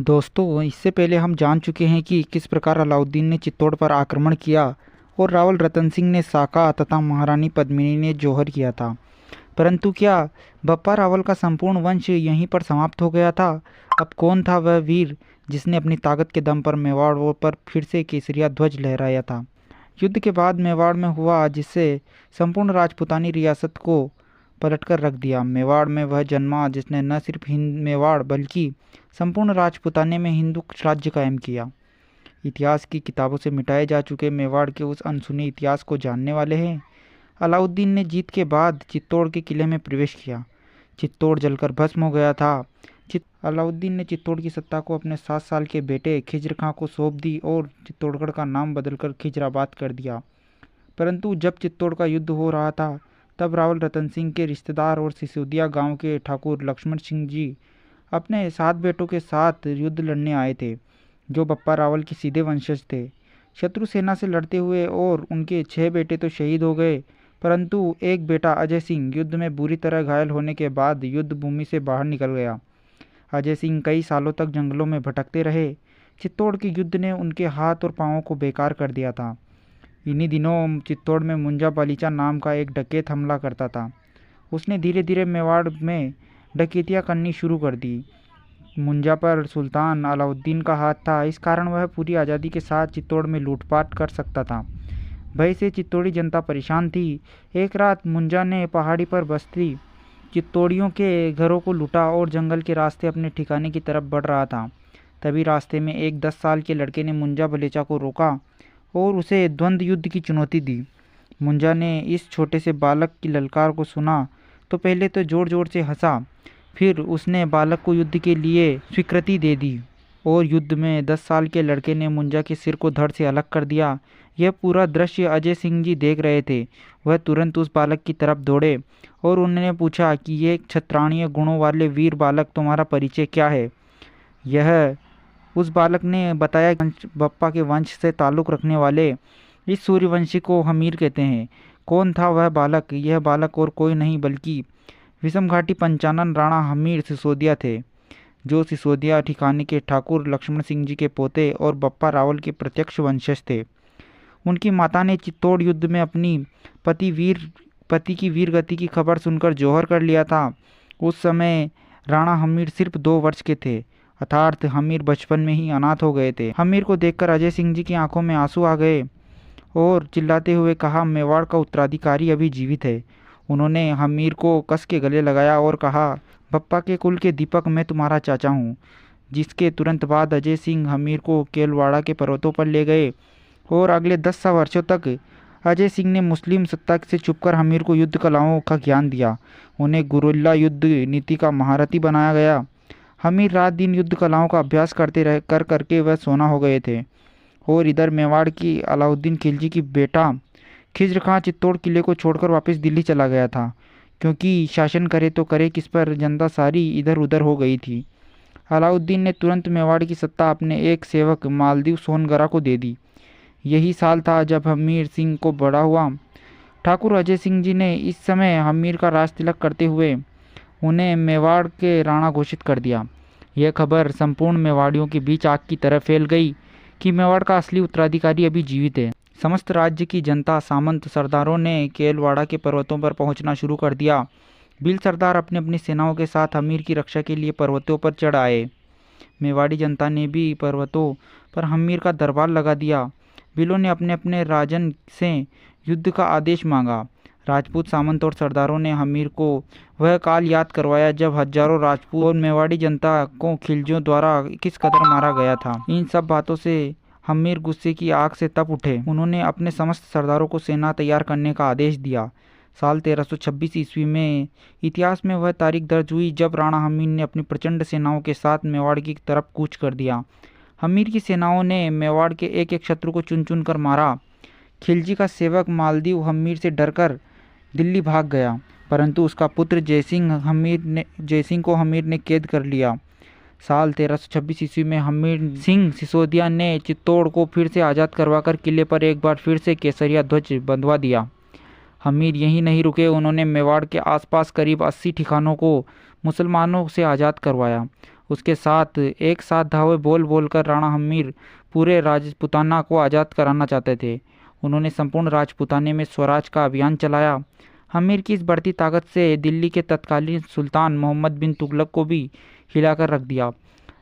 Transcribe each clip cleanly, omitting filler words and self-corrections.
दोस्तों, इससे पहले हम जान चुके हैं कि किस प्रकार अलाउद्दीन ने चित्तौड़ पर आक्रमण किया और रावल रतन सिंह ने साका तथा महारानी पद्मिनी ने जौहर किया था। परंतु क्या बप्पा रावल का संपूर्ण वंश यहीं पर समाप्त हो गया था? अब कौन था वह वीर जिसने अपनी ताकत के दम पर मेवाड़ पर फिर से केसरिया ध्वज लहराया था? युद्ध के बाद मेवाड़ में हुआ जिससे संपूर्ण राजपूतानी रियासत को पलटकर रख दिया। मेवाड़ में वह जन्मा जिसने न सिर्फ हिंद मेवाड़ बल्कि संपूर्ण राजपूताने में हिंदू राज्य कायम किया। इतिहास की किताबों से मिटाए जा चुके मेवाड़ के उस अनसुने इतिहास को जानने वाले हैं। अलाउद्दीन ने जीत के बाद चित्तौड़ के किले में प्रवेश किया। चित्तौड़ जलकर भस्म हो गया था। अलाउद्दीन ने चित्तौड़ की सत्ता को अपने 7 साल के बेटे खिज्र खां को सौंप दी और चित्तौड़गढ़ का नाम बदलकर खिजराबाद कर दिया। परंतु जब चित्तौड़ का युद्ध हो रहा था तब रावल रतन सिंह के रिश्तेदार और सिसोदिया गांव के ठाकुर लक्ष्मण सिंह जी अपने 7 बेटों के साथ युद्ध लड़ने आए थे, जो बप्पा रावल के सीधे वंशज थे। शत्रु सेना से लड़ते हुए और उनके 6 बेटे तो शहीद हो गए, परंतु एक बेटा अजय सिंह युद्ध में बुरी तरह घायल होने के बाद युद्ध भूमि से बाहर निकल गया। अजय सिंह कई सालों तक जंगलों में भटकते रहे। चित्तौड़ के युद्ध ने उनके हाथ और पांवों को बेकार कर दिया था। इन्हीं दिनों चित्तौड़ में मुंजा बालीचा नाम का एक डकैत हमला करता था। उसने धीरे धीरे मेवाड़ में डकैतियाँ करनी शुरू कर दी। मुंजा पर सुल्तान अलाउद्दीन का हाथ था, इस कारण वह पूरी आज़ादी के साथ चित्तौड़ में लूटपाट कर सकता था। भय से चित्तौड़ी जनता परेशान थी। एक रात मुंजा ने पहाड़ी पर बस्ती चित्तौड़ियों के घरों को लूटा और जंगल के रास्ते अपने ठिकाने की तरफ बढ़ रहा था। तभी रास्ते में एक 10 साल के लड़के ने मुंजा बलेचा को रोका और उसे द्वंद्व युद्ध की चुनौती दी। मुंजा ने इस छोटे से बालक की ललकार को सुना तो पहले तो जोर जोर से हंसा, फिर उसने बालक को युद्ध के लिए स्वीकृति दे दी और युद्ध में 10 साल के लड़के ने मुंजा के सिर को धड़ से अलग कर दिया। यह पूरा दृश्य अजय सिंह जी देख रहे थे। वह तुरंत उस बालक की तरफ दौड़े और उन्होंने पूछा कि ये क्षत्रिय गुणों वाले वीर बालक, तुम्हारा परिचय क्या है? यह उस बालक ने बताया कि बप्पा के वंश से ताल्लुक़ रखने वाले इस सूर्यवंशी को हमीर कहते हैं। कौन था वह बालक? यह बालक और कोई नहीं बल्कि विषम घाटी पंचानन राणा हमीर सिसोदिया थे, जो सिसोदिया ठिकाने के ठाकुर लक्ष्मण सिंह जी के पोते और बप्पा रावल के प्रत्यक्ष वंशज थे। उनकी माता ने चित्तौड़ युद्ध में अपनी पति की वीर गति की खबर सुनकर जौहर कर लिया था। उस समय राणा हमीर सिर्फ 2 वर्ष के थे, अर्थात हमीर बचपन में ही अनाथ हो गए थे। हमीर को देखकर अजय सिंह जी की आंखों में आंसू आ गए और चिल्लाते हुए कहा, मेवाड़ का उत्तराधिकारी अभी जीवित है। उन्होंने हमीर को कस के गले लगाया और कहा, बप्पा के कुल के दीपक, मैं तुम्हारा चाचा हूँ। जिसके तुरंत बाद अजय सिंह हमीर को केलवाड़ा के पर्वतों पर ले गए और अगले 10 वर्षों तक अजय सिंह ने मुस्लिम सत्ता से छुपकर हमीर को युद्ध कलाओं का ज्ञान दिया। उन्हें गुरिल्ला युद्ध नीति का महारथी बनाया गया। हमीर रात दिन युद्ध कलाओं का अभ्यास करके वह सोना हो गए थे। और इधर मेवाड़ की अलाउद्दीन खिलजी की बेटा खिज्र खां चित्तौड़ किले को छोड़कर वापस दिल्ली चला गया था, क्योंकि शासन करे तो करे किस पर जनता सारी इधर उधर हो गई थी। अलाउद्दीन ने तुरंत मेवाड़ की सत्ता अपने एक सेवक मालदीव सोनगरा को दे दी। यही साल था जब हमीर सिंह को बड़ा हुआ। ठाकुर अजय सिंह जी ने इस समय हमीर का राज तिलक करते हुए उन्हें मेवाड़ के राणा घोषित कर दिया। यह खबर संपूर्ण मेवाड़ियों के बीच आग की तरह फैल गई कि मेवाड़ का असली उत्तराधिकारी अभी जीवित है। समस्त राज्य की जनता, सामंत सरदारों ने केलवाड़ा के पर्वतों पर पहुंचना शुरू कर दिया। भील सरदार अपनी अपनी सेनाओं के साथ हमीर की रक्षा के लिए पर्वतों पर चढ़ आए। मेवाड़ी जनता ने भी पर्वतों पर हमीर का दरबार लगा दिया। भीलों ने अपने अपने राजन से युद्ध का आदेश मांगा। राजपूत सामंत और सरदारों ने हमीर को वह काल याद करवाया जब हजारों राजपूत और मेवाड़ी जनता को खिलजियों द्वारा किस कदर मारा गया था। इन सब बातों से हमीर गुस्से की आग से तप उठे। उन्होंने अपने समस्त सरदारों को सेना तैयार करने का आदेश दिया। साल 1326 ईस्वी में इतिहास में वह तारीख दर्ज हुई जब राणा हमीर ने अपनी प्रचंड सेनाओं के साथ मेवाड़ की तरफ कूच कर दिया। हमीर की सेनाओं ने मेवाड़ के एक एक शत्रु को चुन चुन कर मारा। खिलजी का सेवक मालदीव हमीर से डरकर दिल्ली भाग गया, परंतु उसका पुत्र जयसिंह को हमीर ने कैद कर लिया। साल 1326 ईस्वी में हमीर सिंह सिसोदिया ने चित्तौड़ को फिर से आज़ाद करवाकर किले पर एक बार फिर से केसरिया ध्वज बंधवा दिया। हमीर यहीं नहीं रुके, उन्होंने मेवाड़ के आसपास करीब 80 ठिकानों को मुसलमानों से आज़ाद करवाया उसके साथ एक साथ धावे बोल बोलकर राणा हमीर पूरे राजपूताना को आज़ाद कराना चाहते थे। उन्होंने संपूर्ण राजपूताने में स्वराज का अभियान चलाया। हमीर की इस बढ़ती ताकत से दिल्ली के तत्कालीन सुल्तान मोहम्मद बिन तुगलक को भी हिलाकर रख दिया।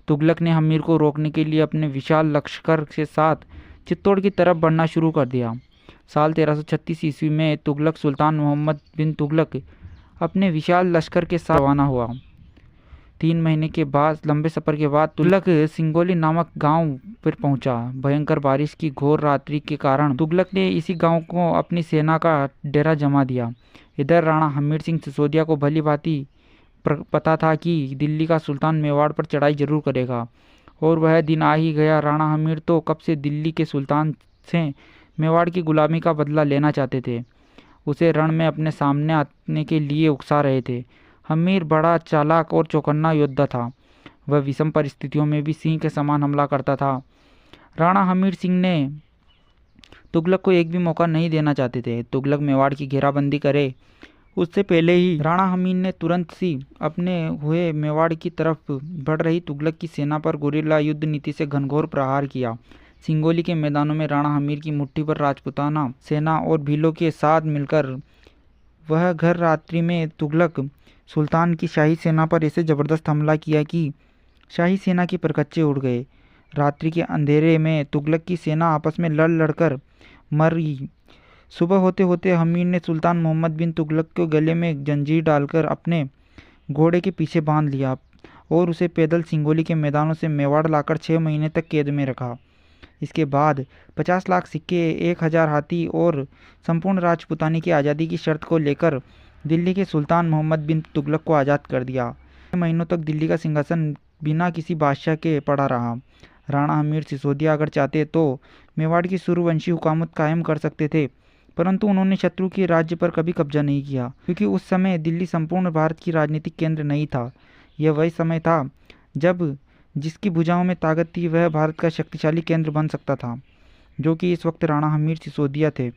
तुगलक ने हमीर को रोकने के लिए अपने विशाल लश्कर के साथ चित्तौड़ की तरफ बढ़ना शुरू कर दिया। साल 1336 ईस्वी में तुगलक सुल्तान मोहम्मद बिन तुगलक अपने विशाल लश्कर के साथ रवाना हुआ। 3 महीने के बाद लंबे सफर के बाद तुगलक सिंगोली नामक गांव पर पहुंचा। भयंकर बारिश की घोर रात्रि के कारण तुगलक ने इसी गांव को अपनी सेना का डेरा जमा दिया। इधर राणा हमीर सिंह सिसोदिया को भली भांति पता था कि दिल्ली का सुल्तान मेवाड़ पर चढ़ाई जरूर करेगा और वह दिन आ ही गया। राणा हमीर तो कब से दिल्ली के सुल्तान से मेवाड़ की गुलामी का बदला लेना चाहते थे, उसे रण में अपने सामने आने के लिए उकसा रहे थे। हमीर बड़ा चालाक और चौकन्ना योद्धा था। वह विषम परिस्थितियों में भी सिंह के समान हमला करता था। राणा हमीर सिंह ने तुगलक को एक भी मौका नहीं देना चाहते थे। तुगलक मेवाड़ की घेराबंदी करे उससे पहले ही राणा हमीर ने तुरंत सी अपने हुए मेवाड़ की तरफ बढ़ रही तुगलक की सेना पर गुरिल्ला युद्ध नीति से घनघोर प्रहार किया। सिंगोली के मैदानों में राणा हमीर की मुट्ठी पर राजपूताना सेना और भीलों के साथ मिलकर वह घर रात्रि में तुगलक सुल्तान की शाही सेना पर ऐसे जबरदस्त हमला किया कि शाही सेना के परखच्चे उड़ गए। रात्रि के अंधेरे में तुगलक की सेना आपस में लड़कर मरी। सुबह होते होते हमीर ने सुल्तान मोहम्मद बिन तुगलक को गले में जंजीर डालकर अपने घोड़े के पीछे बांध लिया और उसे पैदल सिंगोली के मैदानों से मेवाड़ लाकर 6 महीने तक कैद में रखा। इसके बाद 50 लाख सिक्के, 1000 हाथी और संपूर्ण राजपूतानी की आज़ादी की शर्त को लेकर दिल्ली के सुल्तान मोहम्मद बिन तुगलक को आज़ाद कर दिया। 6 महीनों तक दिल्ली का सिंहासन बिना किसी बादशाह के पड़ा रहा। राणा हमीर सिसोदिया अगर चाहते तो मेवाड़ की सूर्यवंशी हुकूमत कायम कर सकते थे, परंतु उन्होंने शत्रु के राज्य पर कभी कब्जा नहीं किया, क्योंकि उस समय दिल्ली संपूर्ण भारत की राजनीतिक केंद्र नहीं था। यह वही समय था जब जिसकी भुजाओं में ताकत थी वह भारत का शक्तिशाली केंद्र बन सकता था, जो कि इस वक्त राणा हमीर सिसोदिया थे।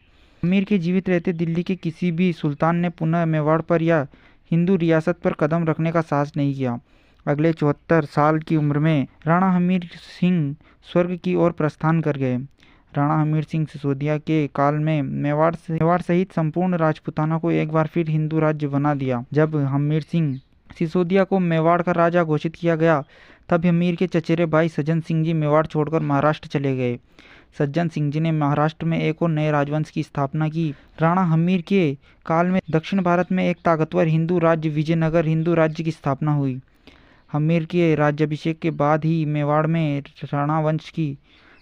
हमीर के जीवित रहते दिल्ली के किसी भी सुल्तान ने पुनः मेवाड़ पर या हिंदू रियासत पर कदम रखने का साहस नहीं किया। अगले 74 साल की उम्र में राणा हमीर सिंह स्वर्ग की ओर प्रस्थान कर गए। राणा हमीर सिंह सिसोदिया के काल में मेवाड़ सहित संपूर्ण राजपूताना को एक बार फिर हिंदू राज्य बना दिया। जब हमीर सिंह सिसोदिया को मेवाड़ का राजा घोषित किया गया, तब हमीर के चचेरे भाई सज्जन सिंह जी मेवाड़ छोड़कर महाराष्ट्र चले गए। सज्जन सिंह जी ने महाराष्ट्र में एक और नए राजवंश की स्थापना की। राणा हमीर के काल में दक्षिण भारत में एक ताकतवर हिंदू राज्य विजयनगर हिंदू राज्य की स्थापना हुई। हमीर के राज्याभिषेक के बाद ही मेवाड़ में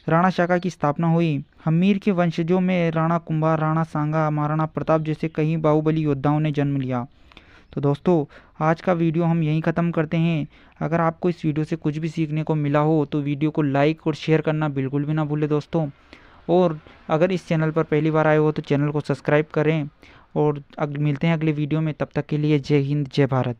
राणा शाखा की स्थापना हुई। हमीर के वंशजों में राणा कुंभा, राणा सांगा, महाराणा प्रताप जैसे कई बाहुबली योद्धाओं ने जन्म लिया। तो दोस्तों, आज का वीडियो हम यहीं ख़त्म करते हैं। अगर आपको इस वीडियो से कुछ भी सीखने को मिला हो तो वीडियो को लाइक और शेयर करना बिल्कुल भी ना भूलें दोस्तों। और अगर इस चैनल पर पहली बार आए हो तो चैनल को सब्सक्राइब करें और मिलते हैं अगले वीडियो में। तब तक के लिए जय हिंद, जय भारत।